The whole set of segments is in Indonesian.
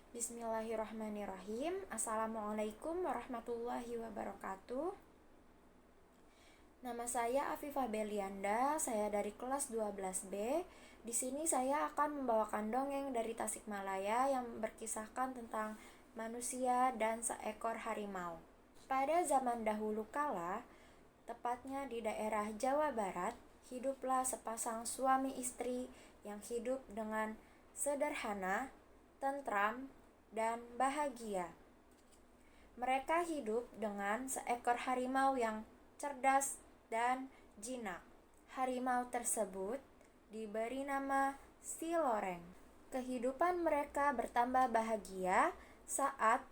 Bismillahirrahmanirrahim. Assalamualaikum warahmatullahi wabarakatuh. Nama saya Afifah Belianda, saya dari kelas 12B. Di sini saya akan membawakan dongeng dari Tasikmalaya yang berkisahkan tentang manusia dan seekor harimau. Pada zaman dahulu kala, tepatnya di daerah Jawa Barat, hiduplah sepasang suami istri yang hidup dengan sederhana, tentram, dan bahagia. Mereka hidup dengan seekor harimau yang cerdas dan jinak. Harimau tersebut diberi nama Si Loreng. Kehidupan mereka bertambah bahagia saat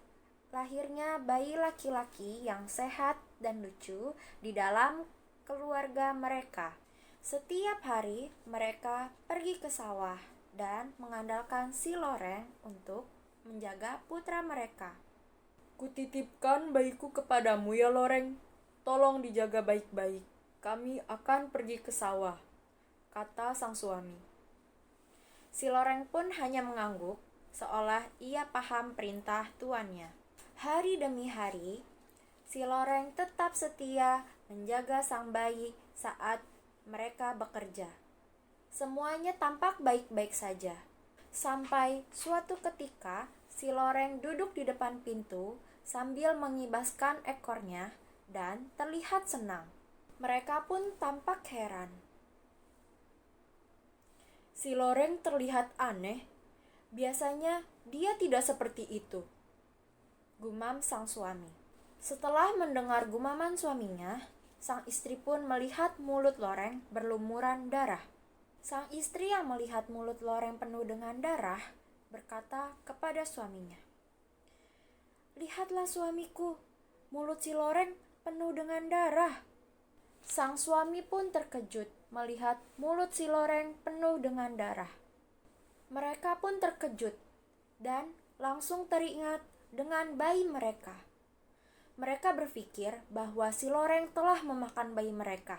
lahirnya bayi laki-laki yang sehat dan lucu di dalam keluarga mereka. Setiap hari mereka pergi ke sawah dan mengandalkan Si Loreng untuk menjaga putra mereka. Kutitipkan bayiku kepadamu ya Loreng, tolong dijaga baik-baik. Kami akan pergi ke sawah, kata sang suami. Si Loreng pun hanya mengangguk, seolah ia paham perintah tuannya. Hari demi hari, Si Loreng tetap setia menjaga sang bayi saat mereka bekerja. Semuanya tampak baik-baik saja. Sampai suatu ketika, Si Loreng duduk di depan pintu sambil mengibaskan ekornya dan terlihat senang. Mereka pun tampak heran. Si Loreng terlihat aneh. Biasanya dia tidak seperti itu, gumam sang suami. Setelah mendengar gumaman suaminya, sang istri pun melihat mulut Loreng berlumuran darah. Sang istri yang melihat mulut Loreng penuh dengan darah berkata kepada suaminya, "Lihatlah suamiku, mulut si Loreng penuh dengan darah." Sang suami pun terkejut melihat mulut si Loreng penuh dengan darah. Mereka pun terkejut dan langsung teringat dengan bayi mereka. Mereka berpikir bahwa si Loreng telah memakan bayi mereka.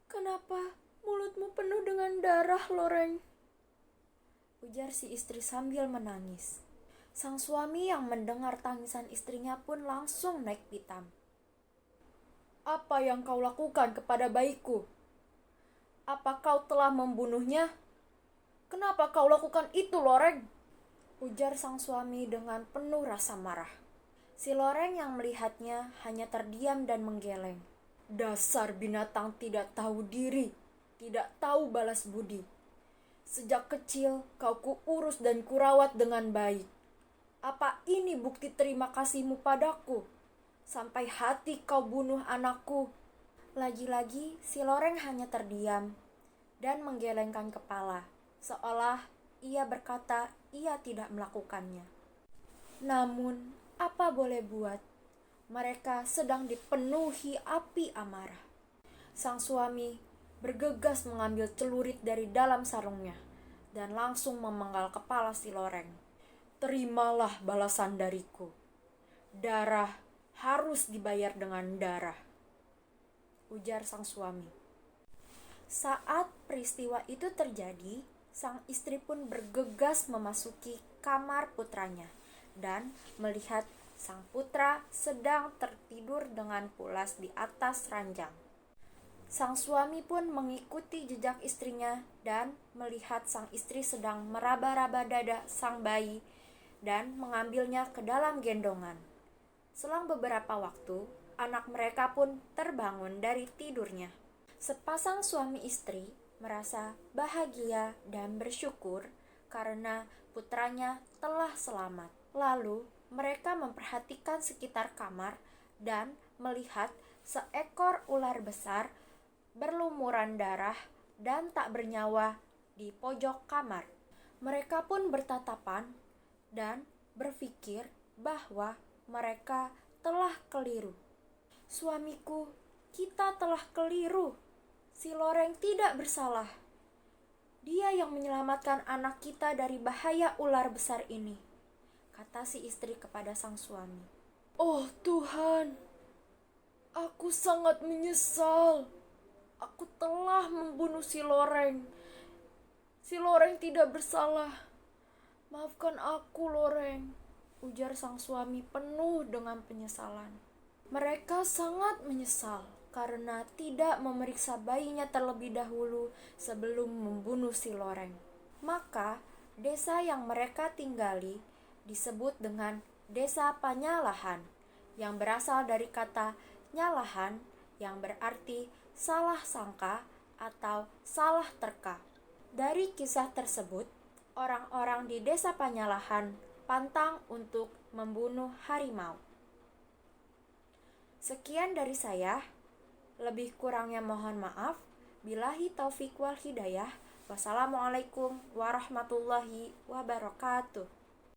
"Kenapa mulutmu penuh dengan darah, Loreng?" ujar si istri sambil menangis. Sang suami yang mendengar tangisan istrinya pun langsung naik pitam. "Apa yang kau lakukan kepada bayiku? Apa kau telah membunuhnya? Kenapa kau lakukan itu, Loreng?" ujar sang suami dengan penuh rasa marah. Si Loreng yang melihatnya hanya terdiam dan menggeleng. "Dasar binatang tidak tahu diri, tidak tahu balas budi. Sejak kecil kau kuurus dan kurawat dengan baik. Apa ini bukti terima kasihmu padaku? Sampai hati kau bunuh anakku." Lagi-lagi si Loreng hanya terdiam dan menggelengkan kepala, seolah ia berkata ia tidak melakukannya. Namun, apa boleh buat? Mereka sedang dipenuhi api amarah. Sang suami bergegas mengambil celurit dari dalam sarungnya dan langsung memenggal kepala si Loreng. "Terimalah balasan dariku. Darah harus dibayar dengan darah," ujar sang suami. Saat peristiwa itu terjadi, sang istri pun bergegas memasuki kamar putranya dan melihat sang putra sedang tertidur dengan pulas di atas ranjang. Sang suami pun mengikuti jejak istrinya dan melihat sang istri sedang meraba-raba dada sang bayi dan mengambilnya ke dalam gendongan. Selang beberapa waktu, anak mereka pun terbangun dari tidurnya. Sepasang suami istri merasa bahagia dan bersyukur karena putranya telah selamat. Lalu mereka memperhatikan sekitar kamar dan melihat seekor ular besar berlumuran darah dan tak bernyawa di pojok kamar. Mereka pun bertatapan dan berpikir bahwa mereka telah keliru. "Suamiku, kita telah keliru. Si Loreng tidak bersalah. Dia yang menyelamatkan anak kita dari bahaya ular besar ini," kata si istri kepada sang suami. "Oh Tuhan, aku sangat menyesal. Aku telah membunuh si Loreng. Si Loreng tidak bersalah. Maafkan aku, Loreng, ujar sang suami penuh dengan penyesalan. Mereka sangat menyesal karena tidak memeriksa bayinya terlebih dahulu sebelum membunuh si Loreng. Maka, desa yang mereka tinggali disebut dengan Desa Panyalahan, yang berasal dari kata nyalahan yang berarti salah sangka atau salah terka. Dari kisah tersebut, orang-orang di Desa Panyalahan pantang untuk membunuh harimau. Sekian dari saya, lebih kurangnya mohon maaf. Billahi taufik wal hidayah. Wassalamualaikum warahmatullahi wabarakatuh.